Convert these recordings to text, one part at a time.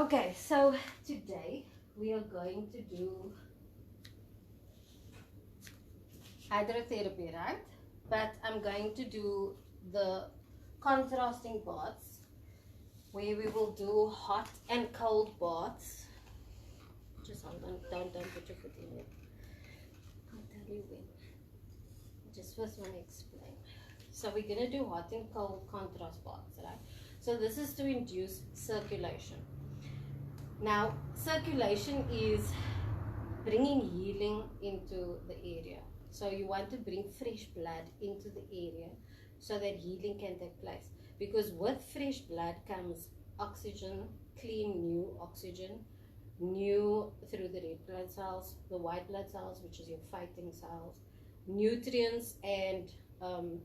Okay, so today we are going to do hydrotherapy, right? But I'm going to do the contrasting baths where we will do hot and cold baths. Just hold on, don't put your foot in it. I'll tell you when. Just first want to explain. So we're going to do hot and cold contrast baths, right? So this is to induce circulation. Now, circulation is bringing healing into the area. So you want to bring fresh blood into the area so that healing can take place. Because with fresh blood comes oxygen, clean new oxygen, new through the red blood cells, the white blood cells, which is your fighting cells, nutrients and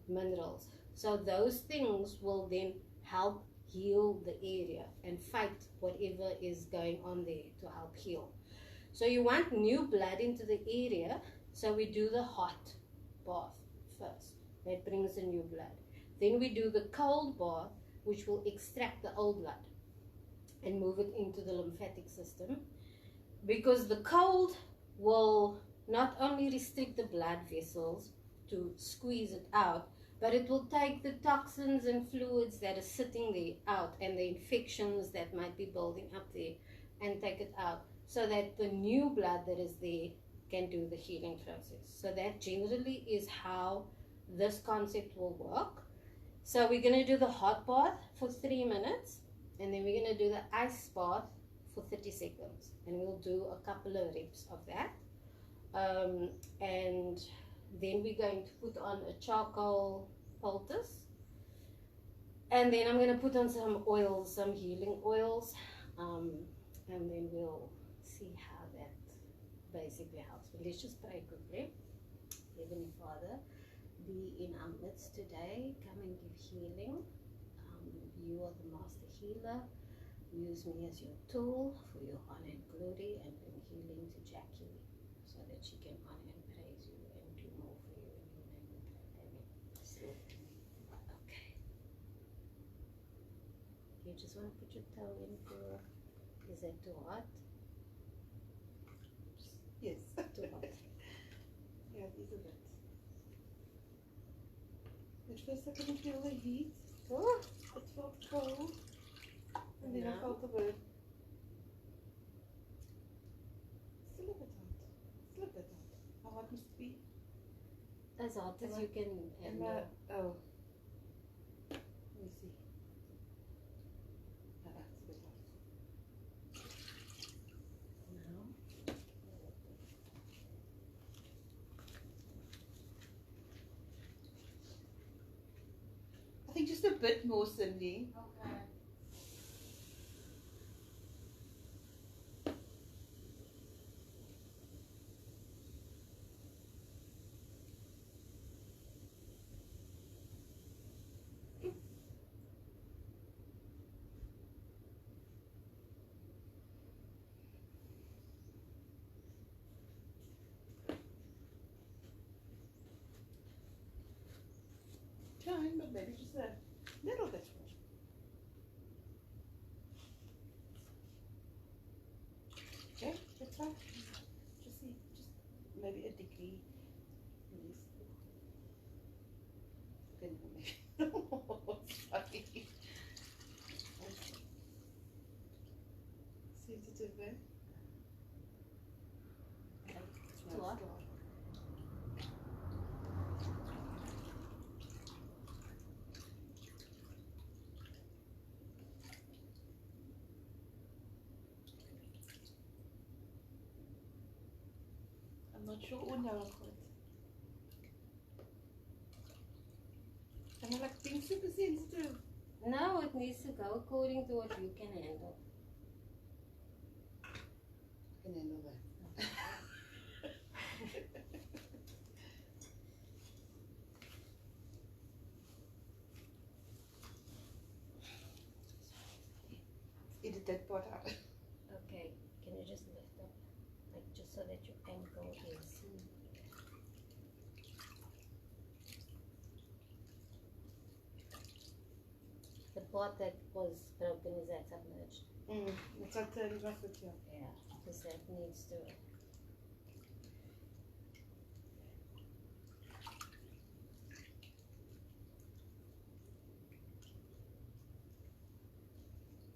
minerals. So those things will then help heal the area and fight whatever is going on there to help heal. So you want new blood into the area, so we do the hot bath first. That brings the new blood. Then we do the cold bath, which will extract the old blood and move it into the lymphatic system, because the cold will not only restrict the blood vessels to squeeze it out, but it will take the toxins and fluids that are sitting there out and the infections that might be building up there and take it out, so that the new blood that is there can do the healing process. So that generally is how this concept will work. So we're going to do the hot bath for 3 minutes, and then we're going to do the ice bath for 30 seconds, and we'll do a couple of reps of that. And then we're going to put on a charcoal poultice, and then I'm going to put on some oils, some healing oils, and then we'll see how that basically helps. But let's just pray quickly. Heavenly Father, be in our midst today. Come and give healing. You are the master healer. Use me as your tool for your honor and glory, and bring healing to Jackie so that she can honor and praise you and do more for you. In your name we pray. Amen. Okay. You just want to put your toe in for, is that too hot? Yes. Too hot. Yeah, it is a bit. At first I couldn't feel the heat. Oh, it felt cold. And then I felt the bit. Still a bit hot. Still a bit hot. How hot must it be? As hot as you can handle. Oh. Let me see. It's a bit hot. No. I think just a bit more, Cindy. Okay. Fine, but maybe just a little bit more. Okay, that's fine. Just see, just maybe a degree. Okay, maybe. Sorry. Sensitive there. Too hot. I'm not sure what now I've got. Am I like being super sensitive? No, it needs to go according to what you can handle. I can handle that. Edit that part out. Okay, can you just lift up, like just so that your ankle is. The part that was broken, is that submerged? It's like turning my foot here. Yeah, because that needs to.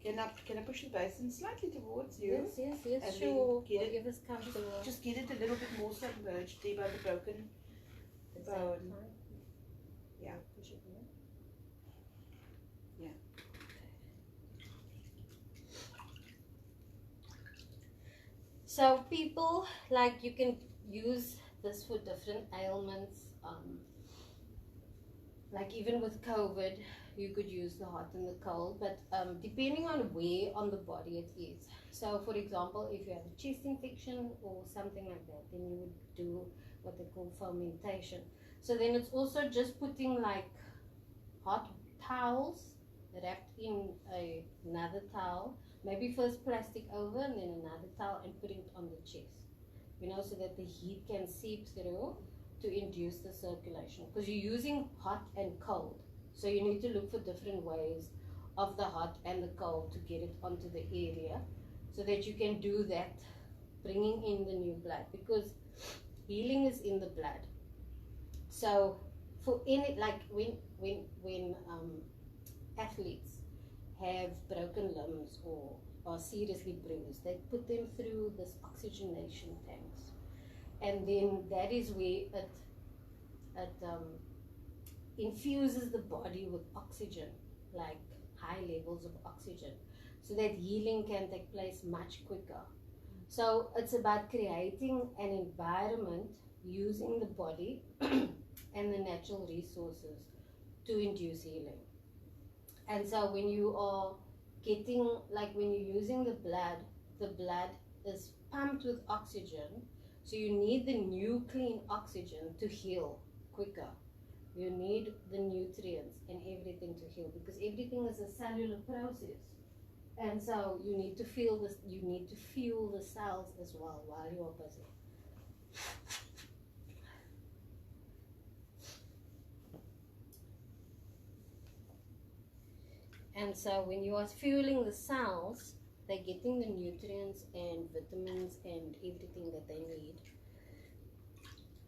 Can I push the basin slightly towards you? Yes, And sure. then get it- Whatever's comfortable. Just get it a little bit more submerged by the broken Is that bone. fine? Yeah. Push it more. Yeah. So people, like, you can use this for different ailments. Like even with COVID, you could use the hot and the cold, but depending on where on the body it is. So for example, if you have a chest infection or something like that, then you would do what they call fermentation. So then it's also just putting like hot towels wrapped in another towel, maybe first plastic over and then another towel, and putting it on the chest, you know, so that the heat can seep through to induce the circulation, because you're using hot and cold, so you need to look for different ways of the hot and the cold to get it onto the area, so that you can do that, bringing in the new blood, because healing is in the blood. So for any, like when athletes have broken limbs or are seriously bruised, they put them through this oxygenation tanks, and then that is where it infuses the body with oxygen, like high levels of oxygen, so that healing can take place much quicker. So it's about creating an environment using the body and the natural resources to induce healing. And so when you are getting, like when you're using the blood is pumped with oxygen, so you need the new clean oxygen to heal quicker. You need the nutrients and everything to heal, because everything is a cellular process. And so you need to feel this, you need to fuel the cells as well while you are busy. And so when you are fueling the cells, they're getting the nutrients and vitamins and everything that they need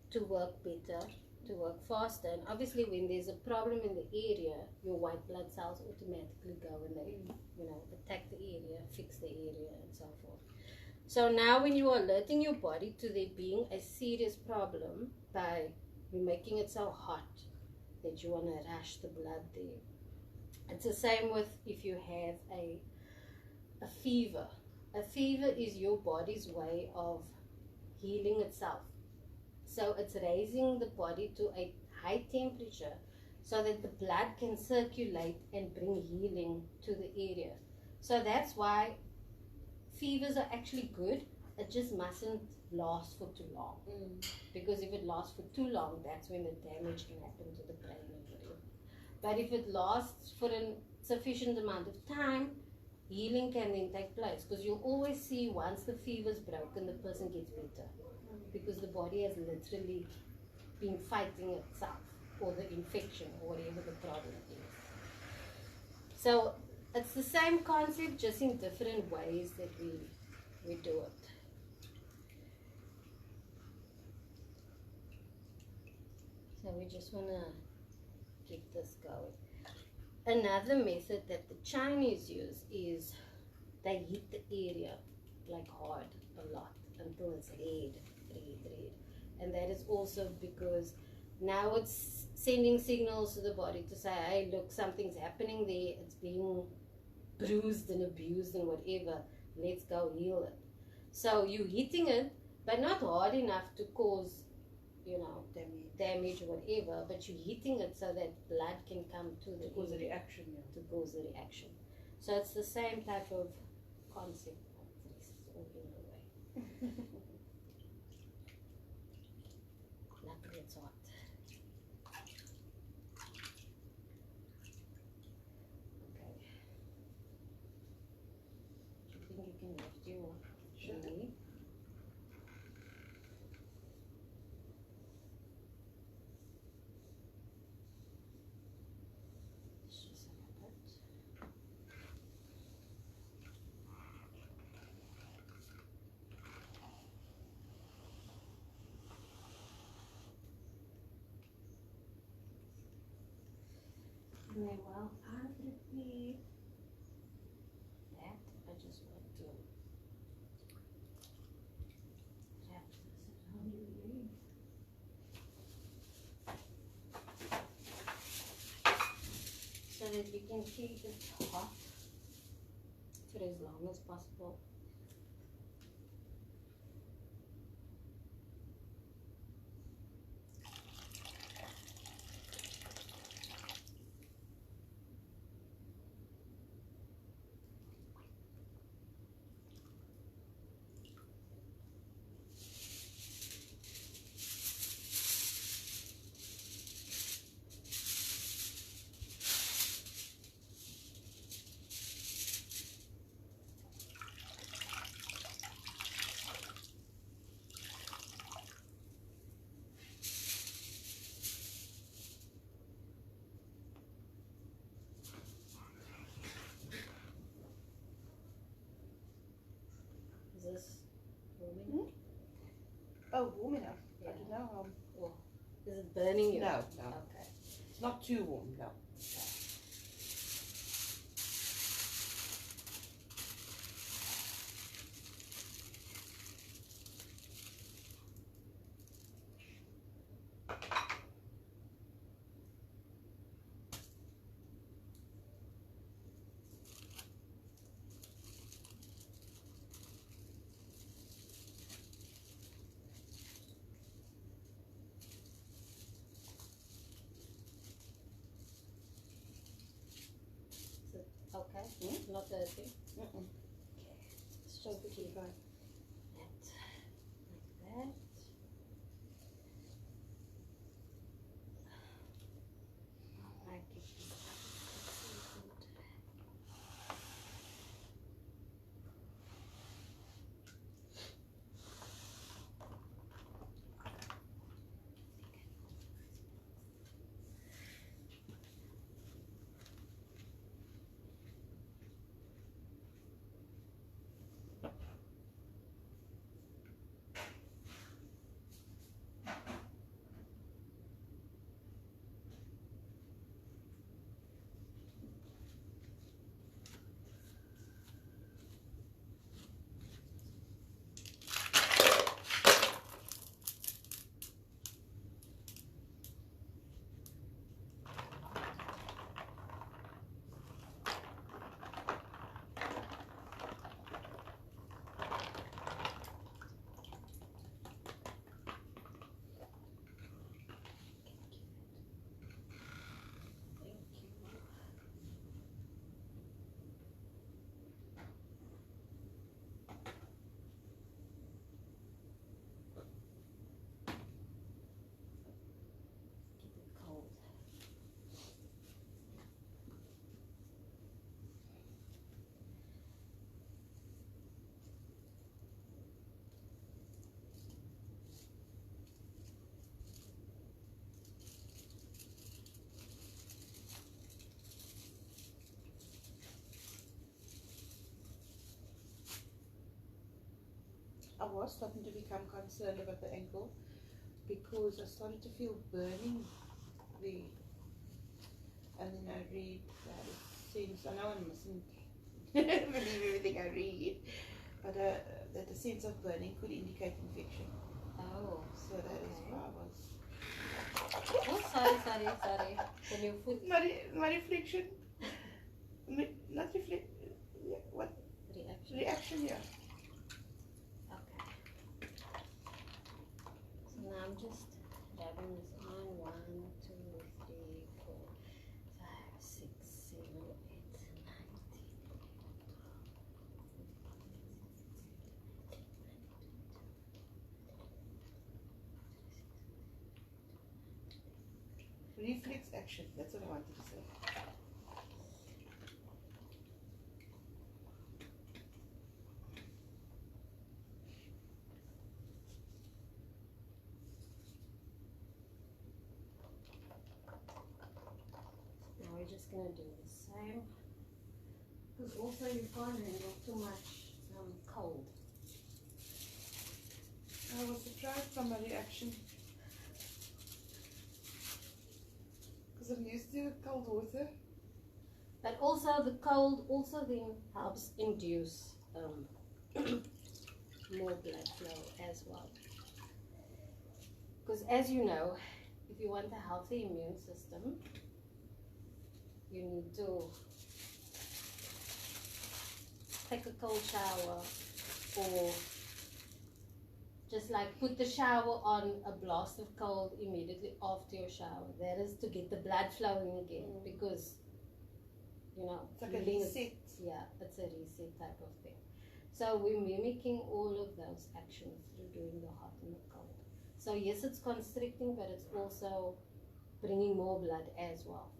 to work better, to work faster. And obviously when there's a problem in the area, your white blood cells automatically go and they, you know, attack the area, fix the area and so forth. So now when you are alerting your body to there being a serious problem by you making it so hot that you want to rush the blood there. It's the same with if you have a fever. A fever is your body's way of healing itself. So it's raising the body to a high temperature so that the blood can circulate and bring healing to the area. So that's why fevers are actually good. It just mustn't last for too long. Because if it lasts for too long, that's when the damage can happen to the brain and whatever. But if it lasts for a sufficient amount of time, healing can then take place. Because you'll always see once the fever's broken, the person gets better. Because the body has literally been fighting itself, or the infection, or whatever the problem is. So it's the same concept, just in different ways that we do it. So we just want to keep this going. Another method that the Chinese use is they hit the area like hard a lot until it's red. And that is also because now it's sending signals to the body to say, hey, look, something's happening there, it's being bruised and abused and whatever, let's go heal it. So you're hitting it, but not hard enough to cause, you know, damage or whatever, but you're hitting it so that blood can come to the cause a reaction. To cause the reaction. So it's the same type of concept. This is all in a way. Luckily it's hot. Okay. Do you think you can lift your knee? Just a little bit. Very well. 100 feet. That I just want to wrap this around your leg. So that we can keep it hot for as long as possible. Is this warm enough? Oh, warm enough. Yeah. I don't know how. Or is it burning you? No, no. Okay. It's not too warm, no. Okay. Hmm? Not dirty. Mm-mm. Let's just keep Fine. that like that. I like it. Keep it cold. I was starting to become concerned about the ankle because I started to feel burning there. And then I read that it seems, I know I mustn't believe everything I read, but that the sense of burning could indicate infection. Oh. So that is Okay. why I was. Oh, sorry. Can you put My reflection, not reflect, yeah, what? reaction? Reaction, yeah. Okay. So now I'm just dabbing this on. 1, 2, 3, 4, 5, 6, 7, 8, 9, 10. Reflex action, that's what I wanted to say. Now we're just gonna do the same. Because also you can't handle too much cold. I was surprised by my reaction. Because I'm used to cold water. But also the cold also then helps induce more blood flow as well. Because as you know, if you want a healthy immune system, you need to take a cold shower, or just like put the shower on a blast of cold immediately after your shower. That is to get the blood flowing again, because you know, it's like a reset. Yeah, it's a reset type of thing. So we're mimicking all of those actions through doing the hot and the cold. So yes, it's constricting, but it's also bringing more blood as well,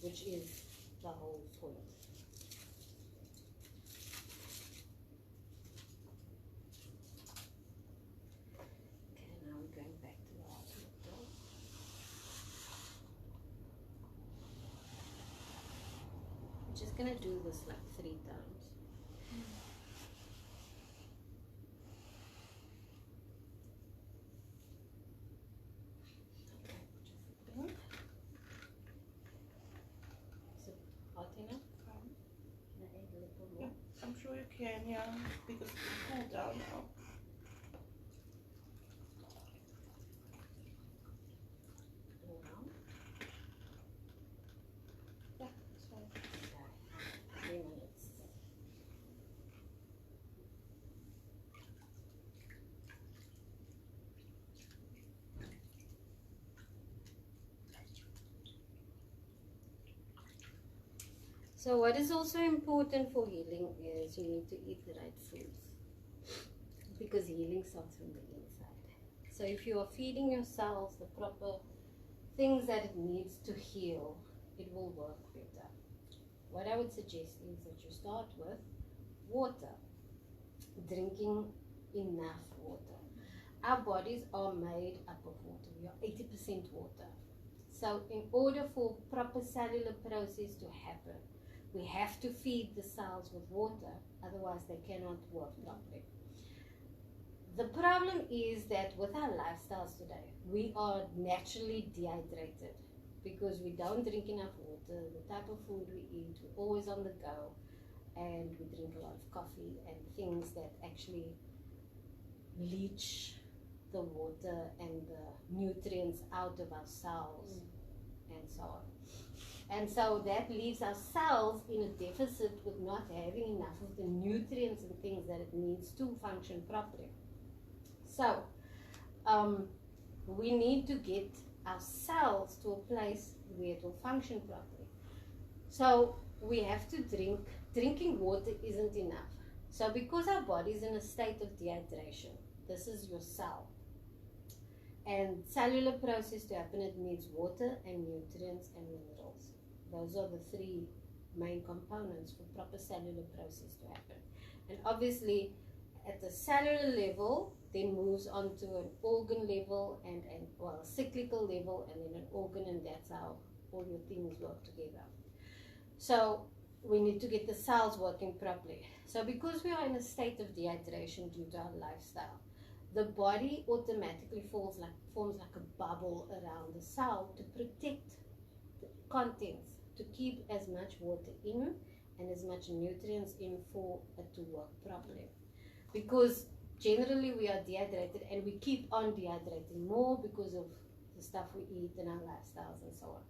which is the whole point. Okay, now we're going back to the hot and the cold. I'm just gonna do this like 3 times. I'm sure you can, yeah, because it's cooled down now. Yeah, that's fine. Okay. 3 minutes. So what is also important for healing is you need to eat the right foods, because healing starts from the inside. So if you are feeding your cells the proper things that it needs to heal, it will work better. What I would suggest is that you start with water, drinking enough water. Our bodies are made up of water. We are 80% water. So in order for proper cellular process to happen, we have to feed the cells with water, otherwise they cannot work properly. The problem is that with our lifestyles today, we are naturally dehydrated because we don't drink enough water. The type of food we eat, we're always on the go, and we drink a lot of coffee and things that actually leach the water and the nutrients out of our cells and so on. And so that leaves our cells in a deficit with not having enough of the nutrients and things that it needs to function properly. So we need to get our cells to a place where it will function properly. So we have to drinking water isn't enough. So because our body is in a state of dehydration, this is your cell. And cellular process to happen, it needs water and nutrients and minerals. Those are the 3 main components for proper cellular process to happen. And obviously, at the cellular level, then moves on to an organ level and well, a cyclical level, and then an organ, and that's how all your things work together. So we need to get the cells working properly. So because we are in a state of dehydration due to our lifestyle, the body automatically forms like a bubble around the cell to protect the contents, to keep as much water in and as much nutrients in for it to work properly. Because generally we are dehydrated, and we keep on dehydrating more because of the stuff we eat and our lifestyles and so on.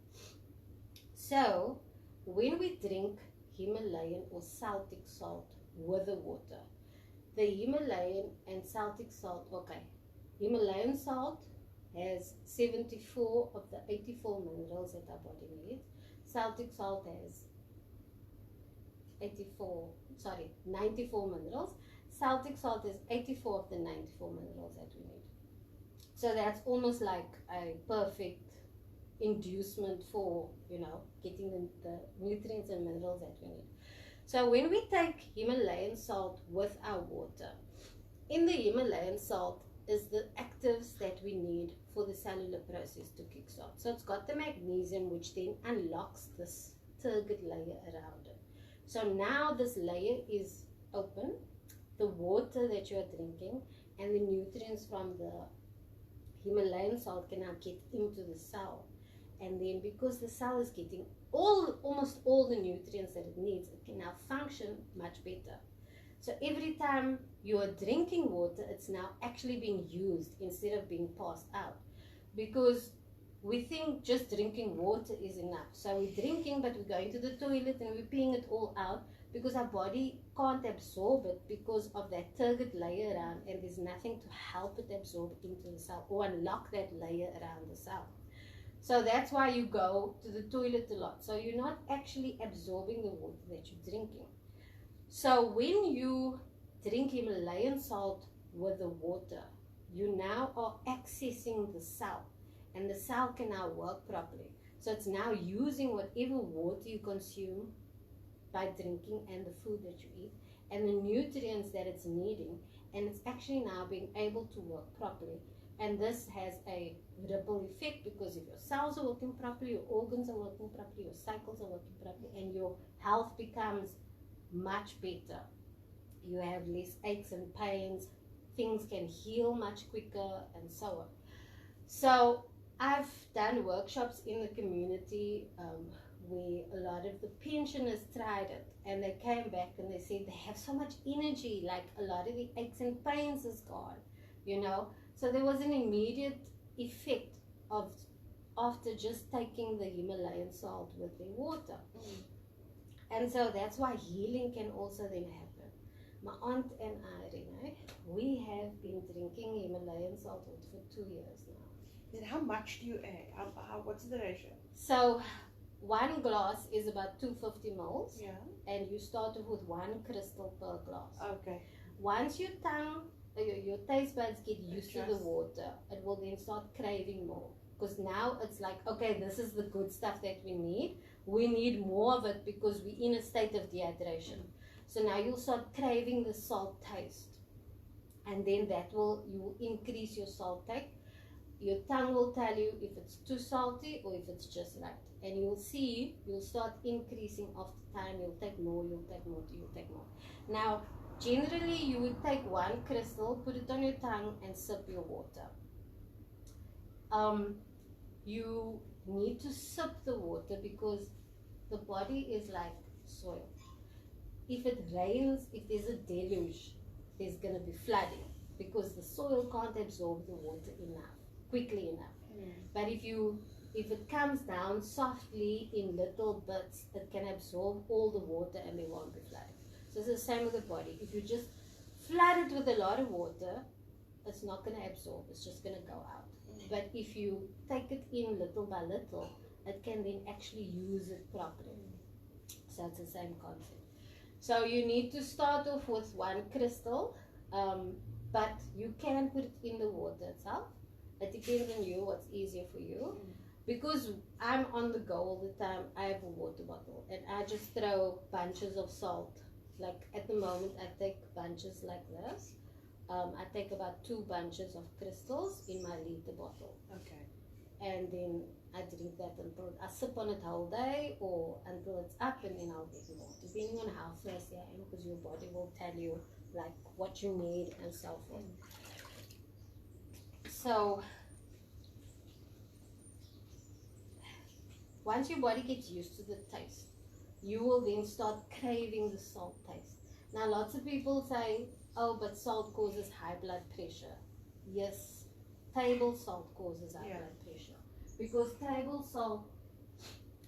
So when we drink Himalayan or Celtic salt with the water, the Himalayan and Celtic salt, okay, Himalayan salt has 74 of the 84 minerals that our body needs. Celtic salt has 94 minerals. Celtic salt is 84 of the 94 minerals that we need. So that's almost like a perfect inducement for, getting the nutrients and minerals that we need. So when we take Himalayan salt with our water, in the Himalayan salt is the actives that we need for the cellular process to kickstart. So it's got the magnesium, which then unlocks this turgid layer around it. So now this layer is open. The water that you are drinking and the nutrients from the Himalayan salt can now get into the cell, And then because the cell is getting almost all the nutrients that it needs, it can now function much better. So every time you are drinking water, it's now actually being used instead of being passed out. Because we think just drinking water is enough. So we're drinking, but we're going to the toilet and we're peeing it all out because our body can't absorb it because of that turgid layer around, and there's nothing to help it absorb into the cell or unlock that layer around the cell. So that's why you go to the toilet a lot. So you're not actually absorbing the water that you're drinking. So when you drink Himalayan salt with the water, you now are accessing the cell, and the cell can now work properly. So it's now using whatever water you consume by drinking and the food that you eat and the nutrients that it's needing, and it's actually now being able to work properly. And this has a ripple effect, because if your cells are working properly, your organs are working properly, your cycles are working properly, and your health becomes much better. You have less aches and pains, things can heal much quicker, and so on. So I've done workshops in the community where a lot of the pensioners tried it, and they came back and they said they have so much energy, like a lot of the aches and pains is gone, you know. So there was an immediate effect of after just taking the Himalayan salt with their water. And so that's why healing can also then happen. My aunt and I, Renee, we have been drinking Himalayan salt water for 2 years now. Then how much do you add? What's the ratio? So 1 glass is about 250 mils, Yeah. and you start off with 1 crystal per glass. Okay. Once your tongue, your taste buds get used to the Adjust. water, it will then start craving more. Because now it's like, okay, this is the good stuff that we need. We need more of it because we're in a state of dehydration. So now you'll start craving the salt taste. And then you will increase your salt take. Your tongue will tell you if it's too salty or if it's just right. And you'll see, you'll start increasing after time. You'll take more, you'll take more, you'll take more. Now, generally, you would take 1 crystal, put it on your tongue, and sip your water. You need to sip the water because the body is like soil. If it rains, if there's a deluge, there's going to be flooding because the soil can't absorb the water quickly enough. But if it comes down softly in little bits, it can absorb all the water and there won't be flooding. So it's the same with the body. If you just flood it with a lot of water, it's not going to absorb, it's just going to go out. But if you take it in little by little, it can then actually use it properly. So it's the same concept. So you need to start off with 1 crystal, but you can put it in the water itself. It depends on you, what's easier for you. Because I'm on the go all the time, I have a water bottle and I just throw bunches of salt. Like at the moment, I take bunches like this. I take about 2 bunches of crystals in my liter bottle. Okay. And then I drink that until I sip on it whole day or until it's up, and then I'll get more, depending on how thirsty I am, because your body will tell you like what you need and so forth. So once your body gets used to the taste, you will then start craving the salt taste. Now lots of people say, oh, but salt causes high blood pressure. Yes, table salt causes high blood pressure. Because table salt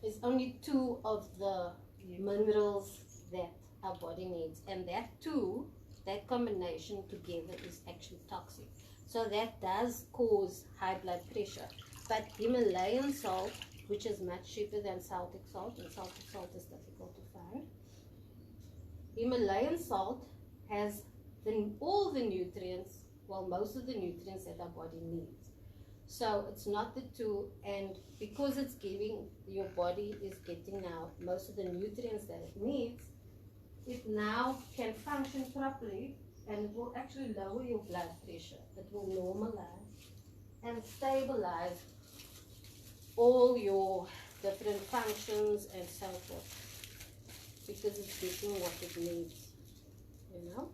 is only 2 of the minerals that our body needs. And that combination together is actually toxic. So that does cause high blood pressure. But Himalayan salt, which is much cheaper than Celtic salt, and Celtic salt is difficult to find. Himalayan salt has all the nutrients, well, most of the nutrients that our body needs. So it's not the 2, and because it's giving, your body is getting now most of the nutrients that it needs, it now can function properly, and it will actually lower your blood pressure. It will normalize and stabilize all your different functions and so forth, because it's getting what it needs, you know.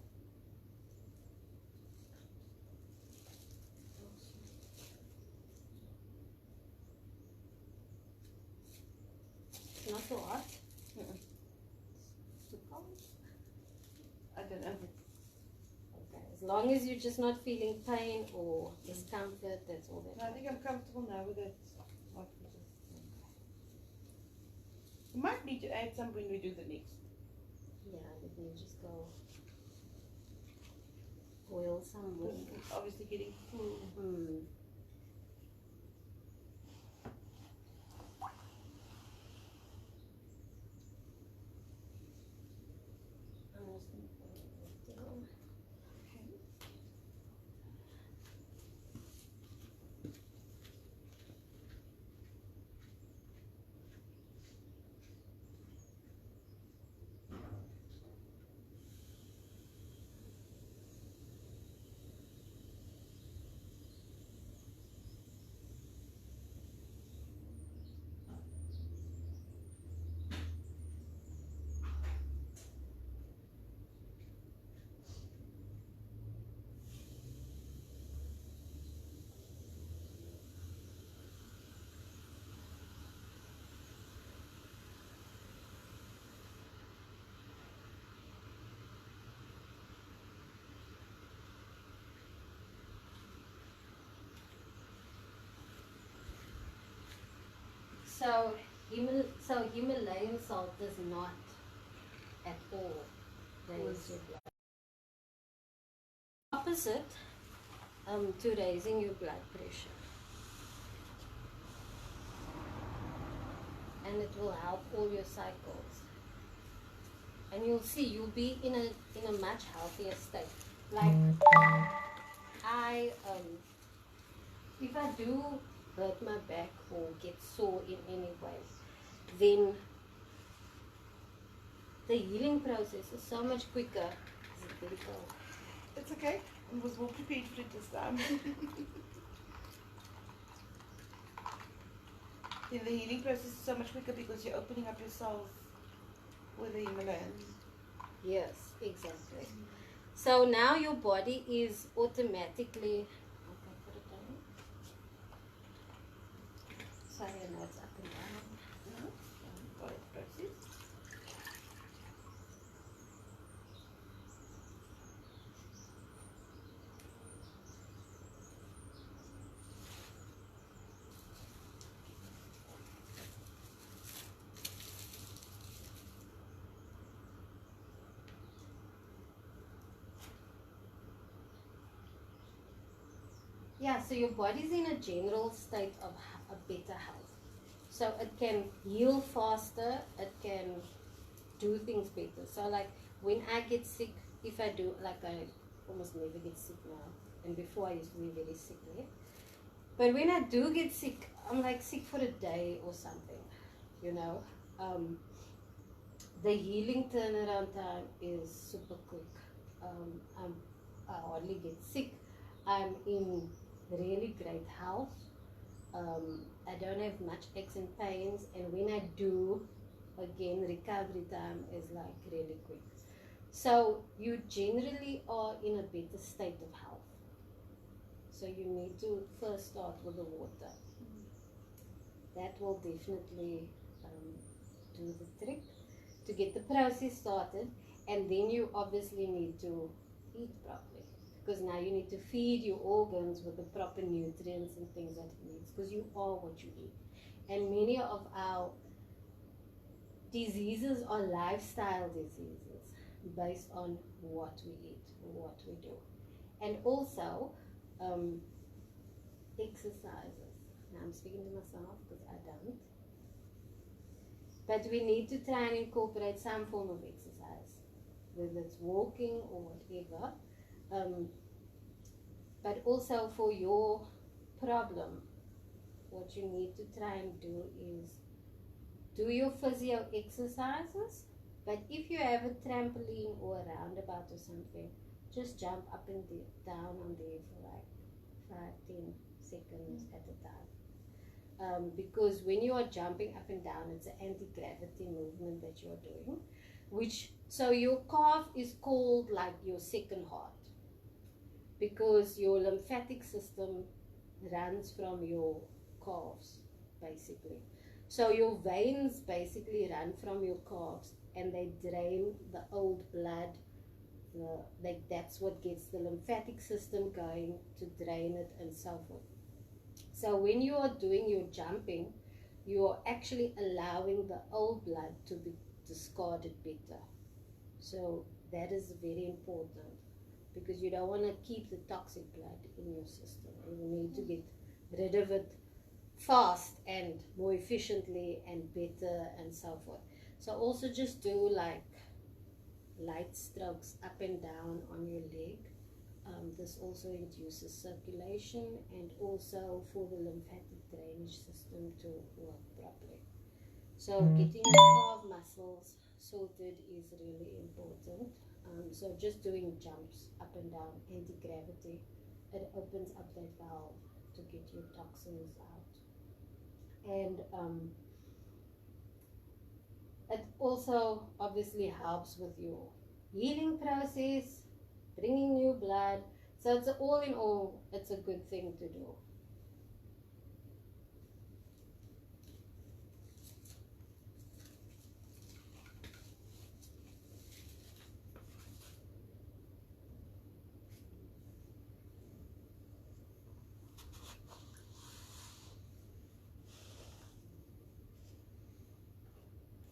too hot? Too cold? I don't know. Okay, as long as you're just not feeling pain or discomfort, that's all that No, I think I'm comfortable now with it. We might need to add some when we do the next. Yeah, let me just go boil some more. Because it's obviously getting full. Mm. I'm just gonna put it down. So, Himalayan salt does not at all raise your blood. Opposite to raising your blood pressure. And it will help all your cycles. And you'll see you'll be in a much healthier state. Like if I do hurt my back or get sore in any way, then the healing process is so much quicker. Is it very cold? It's okay. I was more prepared for it this time. Then the healing process is so much quicker because you're opening up your cells with the Himalayans. Yes, exactly. So now your body is automatically. Okay, put it down. Sorry, I know it's up and down. Got it, process. Yeah, so your body's in a general state of a better health. So it can heal faster, it can do things better. So like when I get sick, if I do, like I almost never get sick now. And before I used to be very sick, yeah? But when I do get sick, I'm like sick for a day or something, you know. The healing turnaround time is super quick. I hardly get sick. I'm in really great health. I don't have much aches and pains, and when I do, again, recovery time is like really quick. So you generally are in a better state of health. So you need to first start with the water. That will definitely do the trick to get the process started, and then you obviously need to eat properly, because now you need to feed your organs with the proper nutrients and things that it needs, because you are what you eat. And many of our diseases are lifestyle diseases based on what we eat, what we do. And also exercises. Now I'm speaking to myself because I don't. But we need to try and incorporate some form of exercise, whether it's walking or whatever. But also for your problem, what you need to try and do is do your physio exercises. But if you have a trampoline or a roundabout or something, just jump up and down on there for like 5-10 seconds at a time. Because when you are jumping up and down, it's an anti-gravity movement that you're doing, so your calf is called like your second heart, because your lymphatic system runs from your calves, basically. So your veins basically run from your calves and they drain the old blood. That's what gets the lymphatic system going to drain it and so forth. So when you are doing your jumping, you are actually allowing the old blood to be discarded better. So that is very important because you don't want to keep the toxic blood in your system. You need to get rid of it fast and more efficiently and better and so forth. So also just do like light strokes up and down on your leg. This also induces circulation and also for the lymphatic drainage system to work properly. So getting your calf muscles sorted is really important. So just doing jumps up and down, anti-gravity, it opens up that valve to get your toxins out. And it also obviously helps with your healing process, bringing new blood. So it's all in all, it's a good thing to do.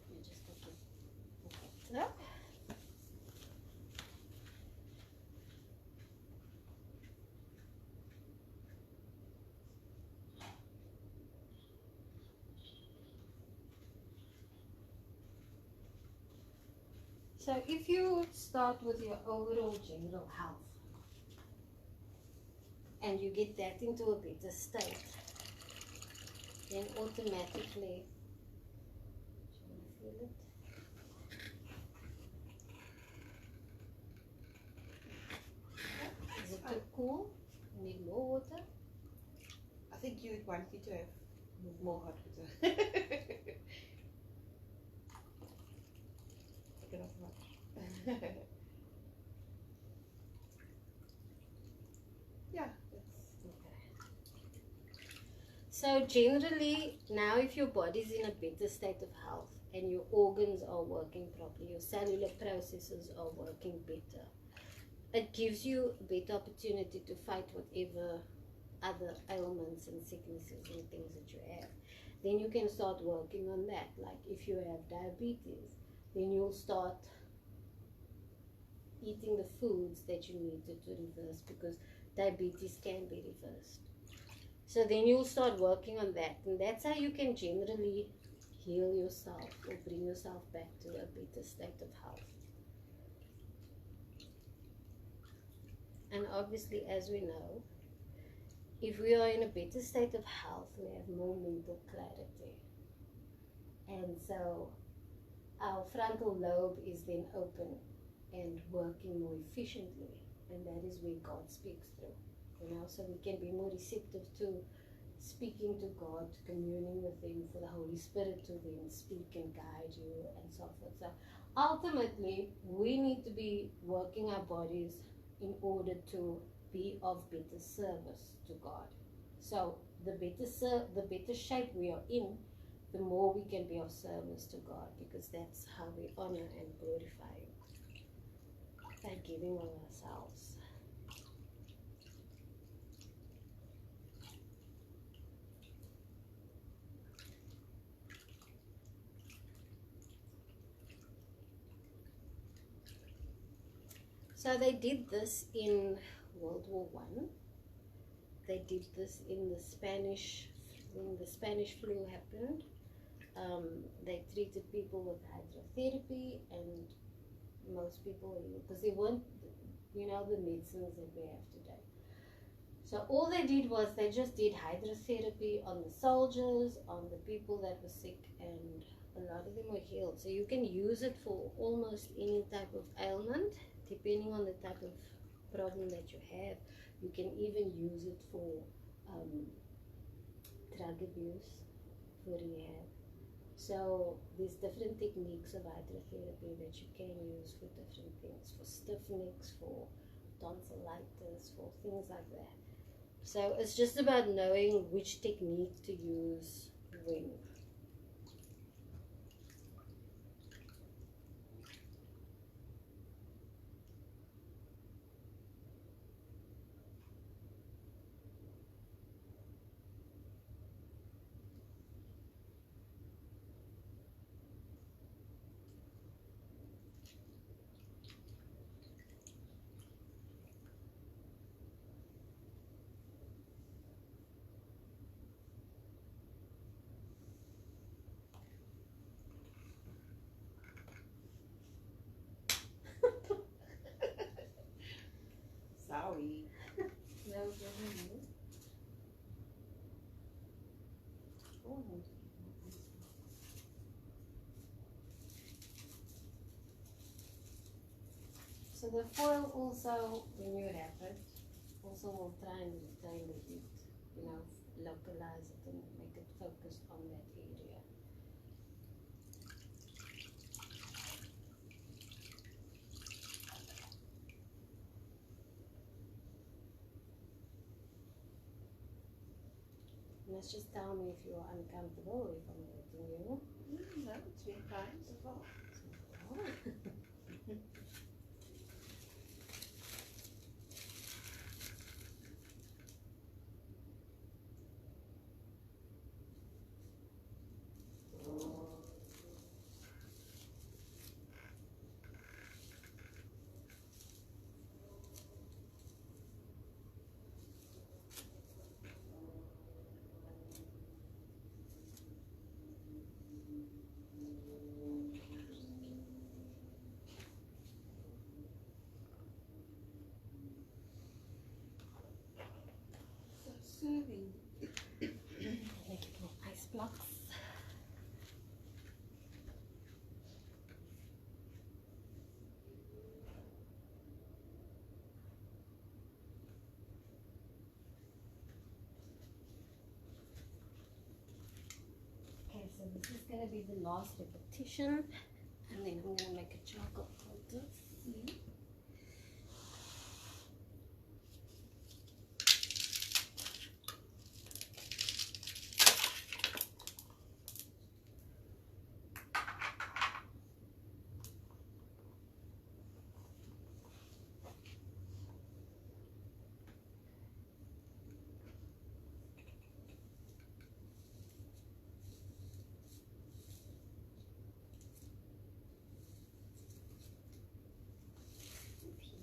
You just have to put it up. So if you start with your overall general health and you get that into a better state, then automatically, do you feel it? Is it too cool? You need more water? I think you would want me to have more hot water. Take it off much. Yeah, that's Okay. So generally, now if your body's in a better state of health and your organs are working properly, your cellular processes are working better, it gives you a better opportunity to fight whatever other ailments and sicknesses and things that you have. Then you can start working on that. Like if you have diabetes, then you'll start eating the foods that you needed to reverse because diabetes can be reversed. So then you'll start working on that, and that's how you can generally heal yourself or bring yourself back to a better state of health. And obviously, as we know, if we are in a better state of health, we have more mental clarity. And so our frontal lobe is then open and working more efficiently, and that is where God speaks through. So we can be more receptive to speaking to God, communing with Him, for the Holy Spirit to then speak and guide you and so forth. So ultimately, we need to be working our bodies in order to be of better service to God. So the better shape we are in, the more we can be of service to God, because that's how we honor and glorify Him, by giving of ourselves. So they did this in World War I. They did this in the Spanish, when the Spanish flu happened. They treated people with hydrotherapy, and most people were healed because they weren't, the medicines that we have today. So all they did was they just did hydrotherapy on the soldiers, on the people that were sick, and a lot of them were healed. So you can use it for almost any type of ailment, depending on the type of problem that you have. You can even use it for drug abuse, for rehab. So there's different techniques of hydrotherapy that you can use for different things, for stiff necks, for tonsillitis, for things like that. So it's just about knowing which technique to use when. boy. No, really. Oh. So the foil also, when you wrap it, also will try and retain the heat, you know, localize it and make it focused on that area. And let's just tell me if you're uncomfortable or if I'm hurting you. No, it's been fine so far. So serving. Make it more ice blocks. Okay, so this is going to be the last repetition, and then I'm going to make a charcoal coater.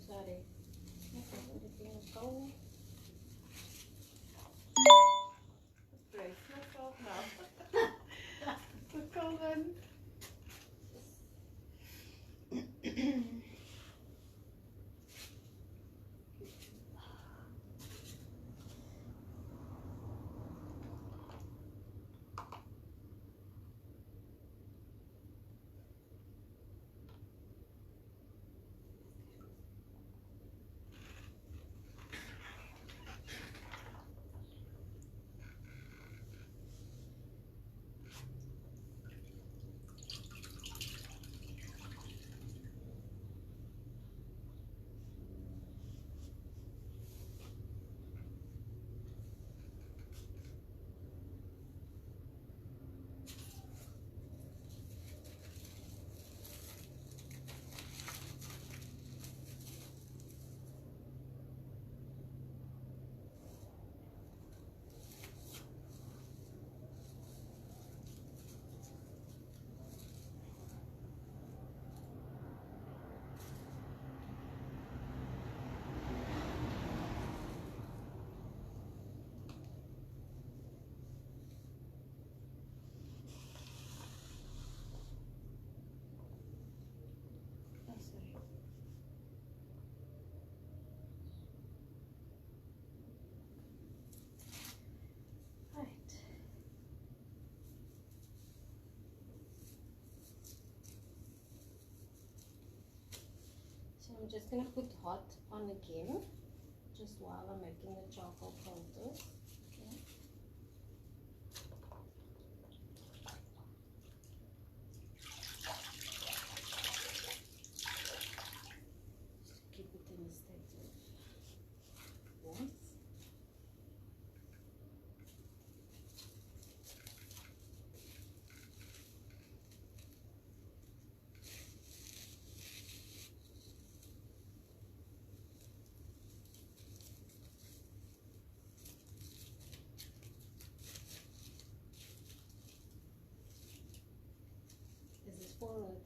Sorry. Everything is cold. Brace myself now. The cold one. Right. So I'm just going to put hot on again, just while I'm making the charcoal counters. Okay. Just keep it in a state of warmth. Is this for you?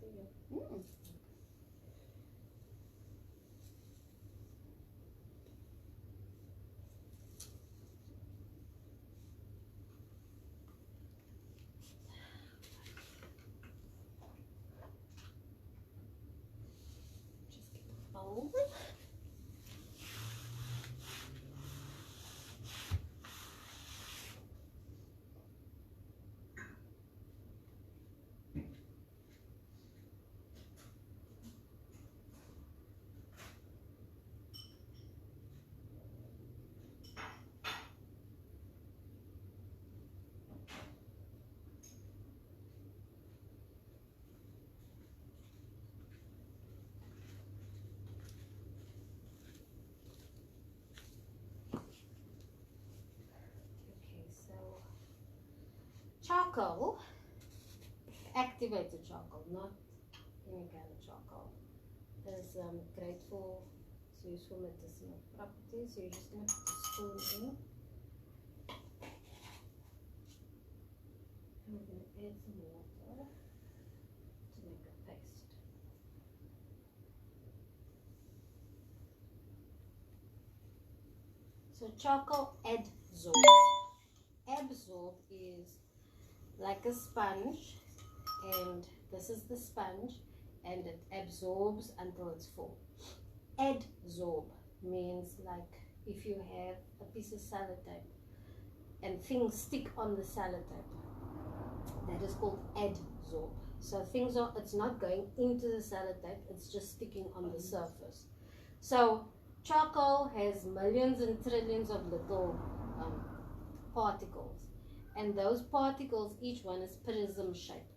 Just get the bowl. charcoal, activated charcoal, not any kind of charcoal, is great for, it's used for medicinal properties. So you're just going to put the spoon in. And we're going to add some water to make a paste. So charcoal adsorbs. Absorb is like a sponge, and this is the sponge, and it absorbs until it's full. Adsorb means like if you have a piece of sellotape and things stick on the sellotape, that is called adsorb. So things are, it's not going into the sellotape, it's just sticking on the surface. So charcoal has millions and trillions of little particles, and those particles, each one is prism shaped,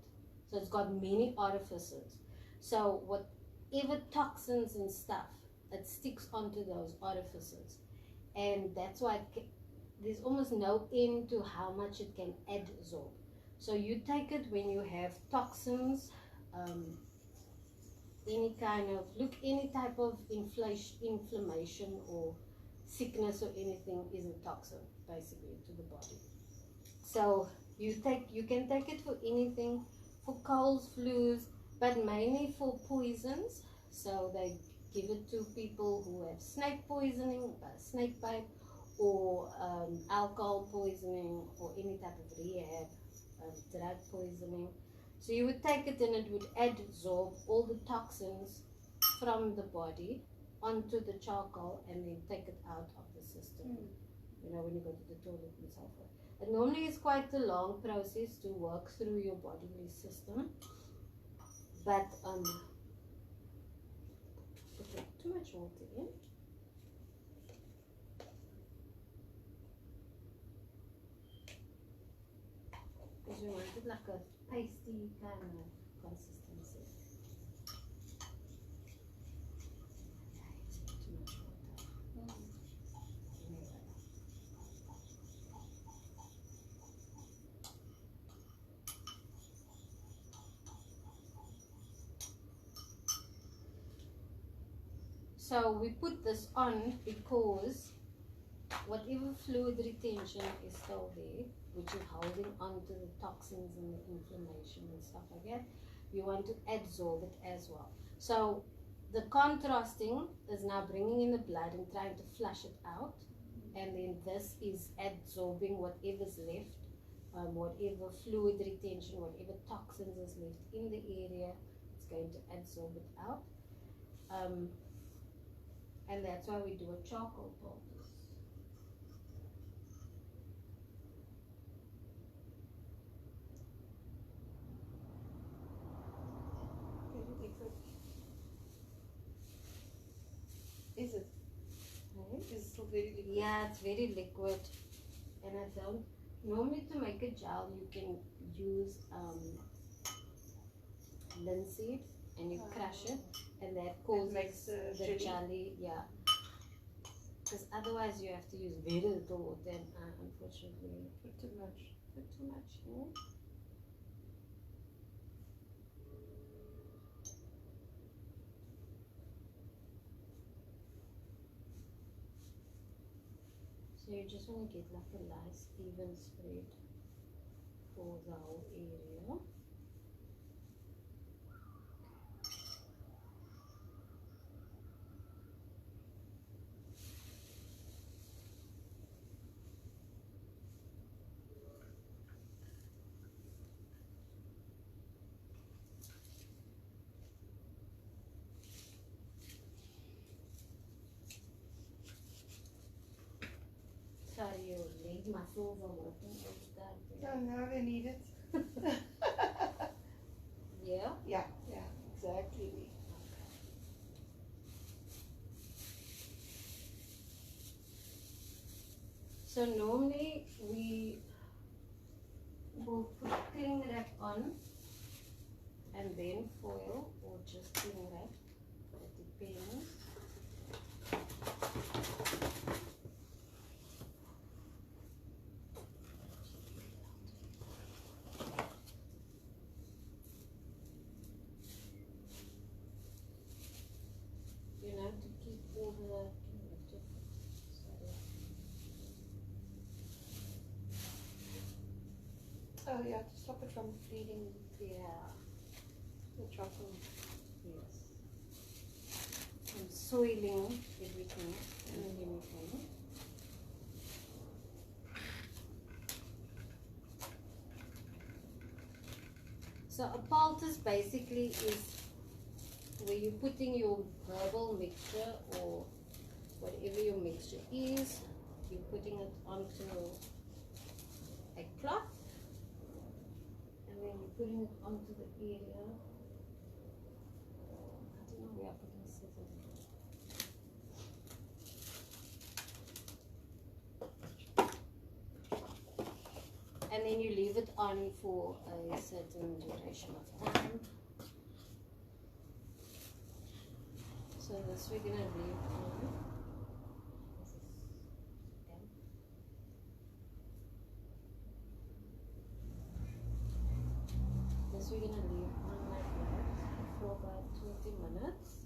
so it's got many orifices. So whatever toxins and stuff, it sticks onto those orifices, and that's why there's almost no end to how much it can adsorb. So you take it when you have toxins, any kind of, any type of inflammation or sickness or anything is a toxin basically to the body. So you can take it for anything, for colds, flus, but mainly for poisons. So they give it to people who have snake poisoning, snake bite, or alcohol poisoning, or any type of rehab, drug poisoning. So you would take it and it would adsorb all the toxins from the body onto the charcoal and then take it out of the system. You know, when you go to the toilet and so forth. It normally is quite a long process to work through your bodily system, but put too much water in. Because we want it like a pasty kind of consistency. Too much water. So we put this on because whatever fluid retention is still there, which is holding on to the toxins and the inflammation and stuff like that, you want to adsorb it as well. So the contrasting is now bringing in the blood and trying to flush it out, and then this is adsorbing whatever's left, whatever fluid retention, whatever toxins is left in the area, it's going to adsorb it out. And that's why we do a charcoal poultice. Very liquid. Is it? Right? Is it still very liquid? Yeah, it's very liquid. And I don't, normally to make a gel you can use linseed and you crush it, and that causes makes the the jelly. jelly, yeah. Because otherwise you have to use very little water, and unfortunately Put too much. put too much in. So you just want to get like a nice even spread for the whole area. Sorry, your leg muscles are working all the time. Oh, now they need it. Yeah? Yeah, exactly. So normally we will put cling wrap on and then foil or just cling wrap. It depends. Oh yeah, to stop it from bleeding Yeah. the chocolate. Yes. And soiling everything and anything. So a poultice basically is where you're putting your herbal mixture or whatever your mixture is, you're putting it onto a cloth and then you're putting it onto the area. I don't know where I put my scissors. And then you leave it on for a certain duration of time. So this we're gonna leave on. This we're gonna leave on like that for about 20 minutes.